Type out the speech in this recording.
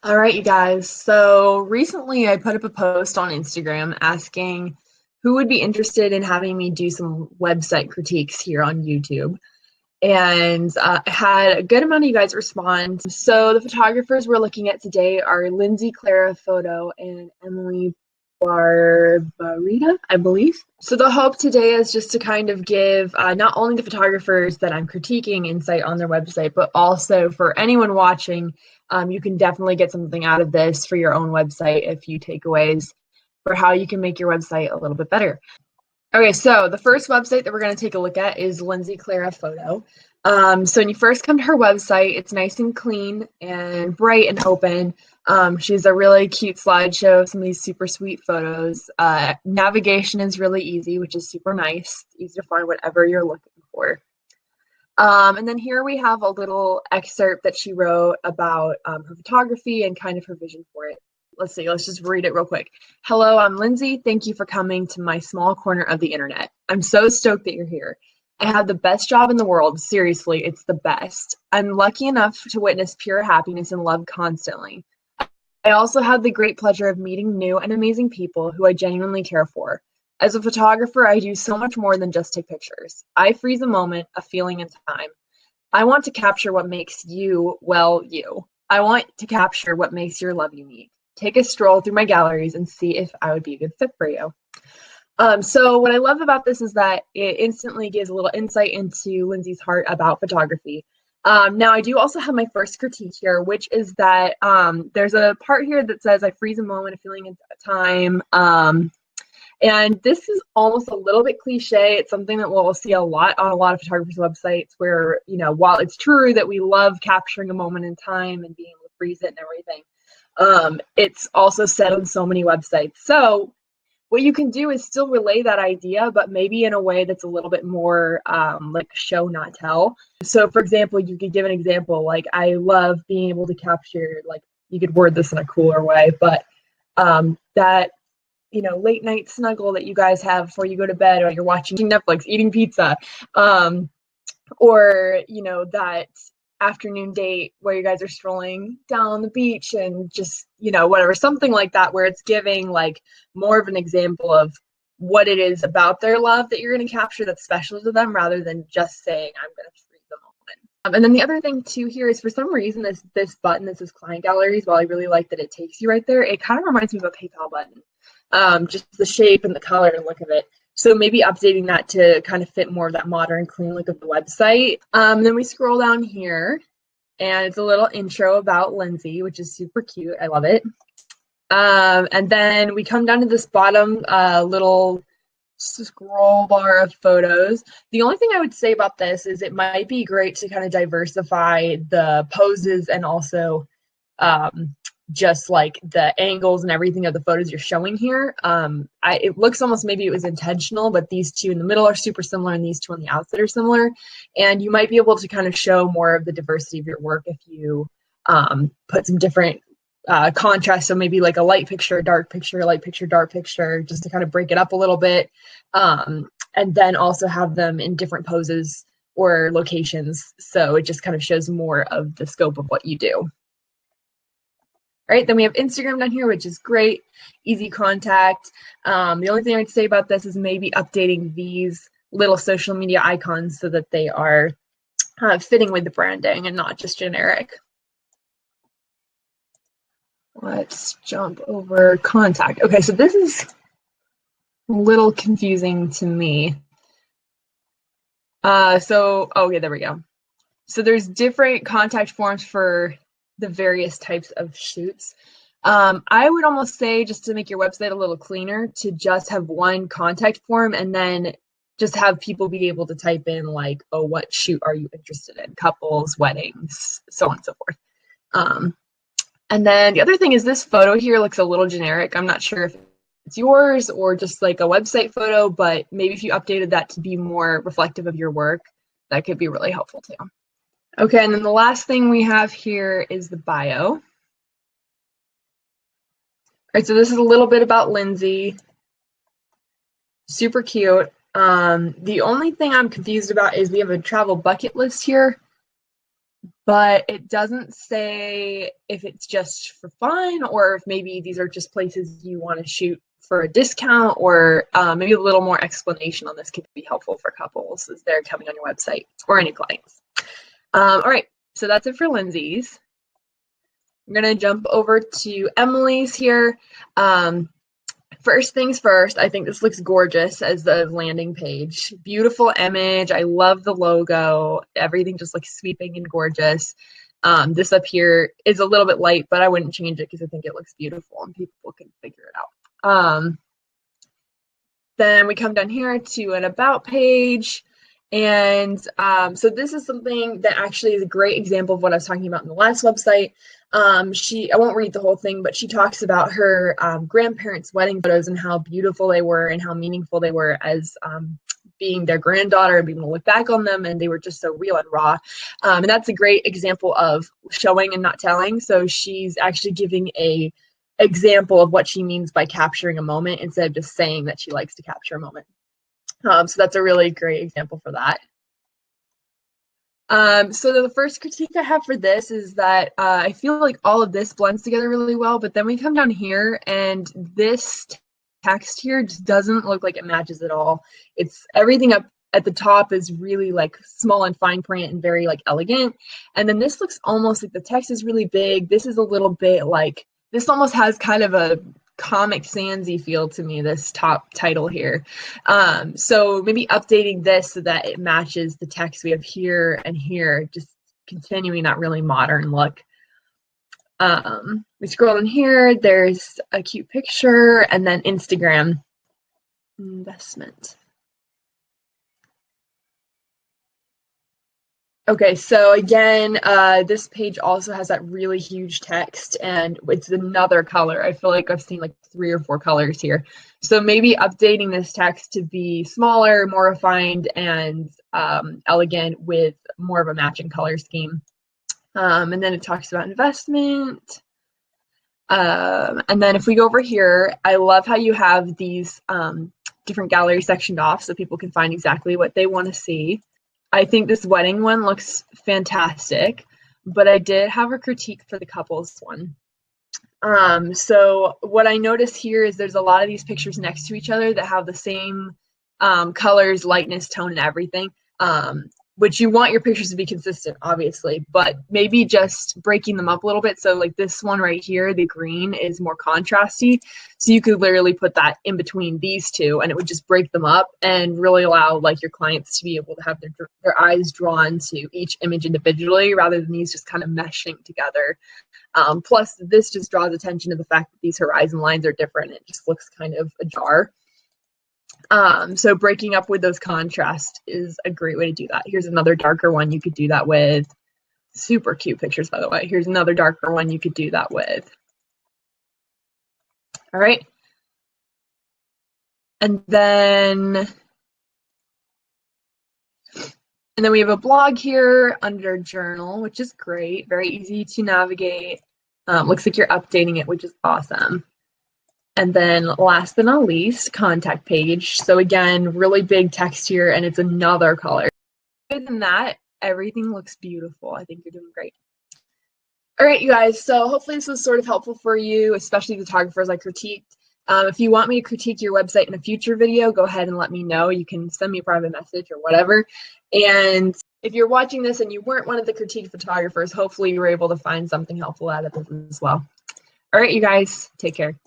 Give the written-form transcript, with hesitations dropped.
All right, you guys. So recently I put up a post on Instagram asking who would be interested in having me do some website critiques here on YouTube. And I had a good amount of you guys respond. So the photographers we're looking at today are Lindsay Clara Photo and Emily Barbarita, I believe. So the hope today is just to kind of give not only the photographers that I'm critiquing insight on their website, but also for anyone watching, you can definitely get something out of this for your own website, a few takeaways for how you can make your website a little bit better. Okay, so the first website that we're going to take a look at is Lindsay Clara Photo. So when you first come to her website, it's nice and clean and bright and open. She has a really cute slideshow of some of these super sweet photos. Navigation is really easy, which is super nice. Easy to find whatever you're looking for. And then here we have a little excerpt that she wrote about her photography and kind of her vision for it. Let's see, let's just read it real quick. Hello, I'm Lindsay. Thank you for coming to my small corner of the internet. I'm so stoked that you're here. I have the best job in the world. Seriously, it's the best. I'm lucky enough to witness pure happiness and love constantly. I also had the great pleasure of meeting new and amazing people who I genuinely care for. As a photographer, I do so much more than just take pictures. I freeze a moment, a feeling, and time. I want to capture what makes you, well, you. I want to capture what makes your love unique. Take a stroll through my galleries and see if I would be a good fit for you. So what I love about this is that it instantly gives a little insight into Lindsay's heart about photography. Now I do also have my first critique here, which is that there's a part here that says I freeze a moment, a feeling, a time. And this is almost a little bit cliche. It's something that we'll see a lot on a lot of photographers' websites where, you know, while it's true that we love capturing a moment in time and being able to freeze it and everything, it's also said on so many websites. So what you can do is still relay that idea, but maybe in a way that's a little bit more like show, not tell. So for example, you could give an example, like I love being able to capture, like you could word this in a cooler way, but that, you know, late night snuggle that you guys have before you go to bed, or you're watching Netflix, eating pizza, or, you know, that afternoon date where you guys are strolling down the beach and just, you know, whatever, something like that, where it's giving like more of an example of what it is about their love that you're going to capture that's special to them, rather than just saying, I'm going to freeze the moment. And then the other thing too here is, for some reason, this button that says client galleries, while I really like that it takes you right there, it kind of reminds me of a PayPal button. Just the shape and the color and look of it. So maybe updating that to kind of fit more of that modern, clean look of the website. Then we scroll down here, and it's a little intro about Lindsay, which is super cute. I love it. And then we come down to this bottom little scroll bar of photos. The only thing I would say about this is it might be great to kind of diversify the poses and also just like the angles and everything of the photos you're showing here. It looks almost maybe it was intentional, but these two in the middle are super similar and these two on the outside are similar. And you might be able to kind of show more of the diversity of your work if you put some different contrast. So maybe like a light picture, dark picture, light picture, dark picture, just to kind of break it up a little bit. And then also have them in different poses or locations. So it just kind of shows more of the scope of what you do. Right, then we have Instagram down here, which is great, easy contact. The only thing I'd say about this is maybe updating these little social media icons so that they are fitting with the branding and not just generic. Let's jump over contact. Okay, so this is a little confusing to me. Okay, there we go. So there's different contact forms for the various types of shoots. I would almost say, just to make your website a little cleaner, to just have one contact form and then just have people be able to type in like, oh, what shoot are you interested in? Couples, weddings, so on and so forth. And then the other thing is this photo here looks a little generic. I'm not sure if it's yours or just like a website photo, but maybe if you updated that to be more reflective of your work, that could be really helpful too. Okay, and then the last thing we have here is the bio. All right, so this is a little bit about Lindsay. Super cute. The only thing I'm confused about is we have a travel bucket list here, but it doesn't say if it's just for fun or if maybe these are just places you want to shoot for a discount, or maybe a little more explanation on this could be helpful for couples as they're coming on your website or any clients. All right, so that's it for Lindsay's. I'm gonna jump over to Emily's here. First things first, I think this looks gorgeous as the landing page. Beautiful image. I love the logo. Everything just looks sweeping and gorgeous. This up here is a little bit light, but I wouldn't change it because I think it looks beautiful and people can figure it out. Then we come down here to an about page. And so this is something that actually is a great example of what I was talking about in the last website. I won't read the whole thing, but she talks about her grandparents' wedding photos and how beautiful they were and how meaningful they were as being their granddaughter and being able to look back on them, and they were just so real and raw. And that's a great example of showing and not telling. So she's actually giving a example of what she means by capturing a moment instead of just saying that she likes to capture a moment. So that's a really great example for that. So the first critique I have for this is that I feel like all of this blends together really well, but then we come down here and this text here just doesn't look like it matches at all. It's everything up at the top is really like small and fine print and very like elegant. And then this looks almost like the text is really big. This is a little bit like, this almost has kind of a Comic Sans-y feel to me, this top title here. So maybe updating this so that it matches the text we have here and here, just continuing that really modern look. We scroll in here, there's a cute picture, and then Instagram investment. Okay, so again, this page also has that really huge text, and it's another color. I feel like I've seen like 3 or 4 colors here. So maybe updating this text to be smaller, more refined, and elegant with more of a matching color scheme. And then it talks about investment. And then if we go over here, I love how you have these different galleries sectioned off so people can find exactly what they want to see. I think this wedding one looks fantastic, but I did have a critique for the couples one. So what I notice here is there's a lot of these pictures next to each other that have the same colors, lightness, tone, and everything, which you want your pictures to be consistent, obviously, but maybe just breaking them up a little bit. So like this one right here, the green is more contrasty. So you could literally put that in between these two and it would just break them up and really allow like your clients to be able to have their eyes drawn to each image individually rather than these just kind of meshing together. Plus this just draws attention to the fact that these horizon lines are different. It just looks kind of ajar. So breaking up with those contrasts is a great way to do that. Here's another darker one you could do that with. Super cute pictures, by the way. Here's another darker one you could do that with. All right. And then we have a blog here under journal, which is great. Very easy to navigate. Looks like you're updating it, which is awesome. And then last but not least, contact page. So again, really big text here and it's another color. Other than that, everything looks beautiful. I think you're doing great. All right, you guys, so hopefully this was sort of helppful for you, especially photographers I critiqued. If you want me to critique your website in a future video, go ahead and let me know. You can send me a private message or whatever. And if you're watching this and you weren't one of the critique photographers, hopefully you were able to find something helpful out of this as well. All right, you guys, take care.